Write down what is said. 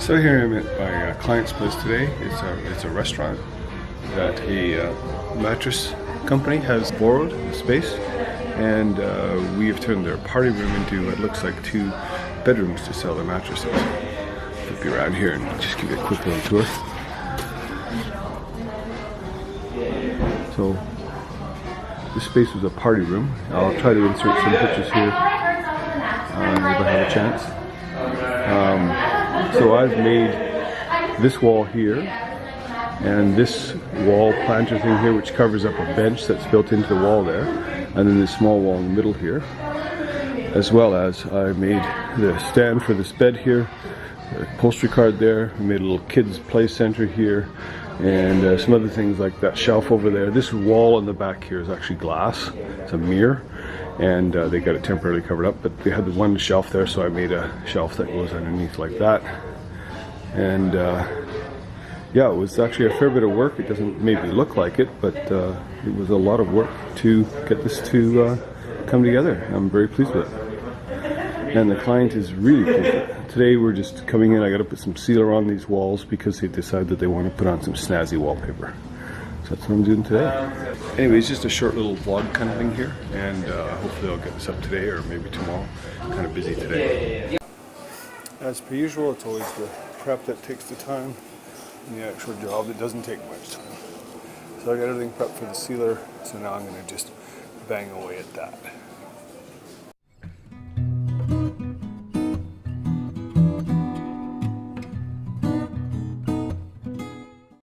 So here I'm at my client's place today. It's a restaurant that a mattress company has borrowed the space, and we have turned their party room into what looks like 2 bedrooms to sell their mattresses. Flip you around here and just give you a quick little tour. So this space was a party room. I'll try to insert some pictures here if I have a chance. So I've made this wall here and this wall planter thing here, which covers up a bench that's built into the wall there, and then this small wall in the middle here, as well as I made the stand for this bed here, the upholstery card there. I made a little kids play center here, and some other things like that shelf over there. This wall in the back here is actually glass. It's a mirror, and they got it temporarily covered up, but they had the one shelf there, so I made a shelf that goes underneath like that. And yeah, it was actually a fair bit of work. It doesn't maybe look like it, but it was a lot of work to get this to come together. I'm very pleased with it, and the client is really pleased with it. Today we're just coming in. I got to put some sealer on these walls because they decided that they want to put on some snazzy wallpaper. So that's what I'm doing today. Anyways, just a short little vlog kind of thing here, and hopefully I'll get this up today or maybe tomorrow. I'm kind of busy today. As per usual, it's always the prep that takes the time, and the actual job that doesn't take much time. So I got everything prepped for the sealer, so now I'm going to just bang away at that.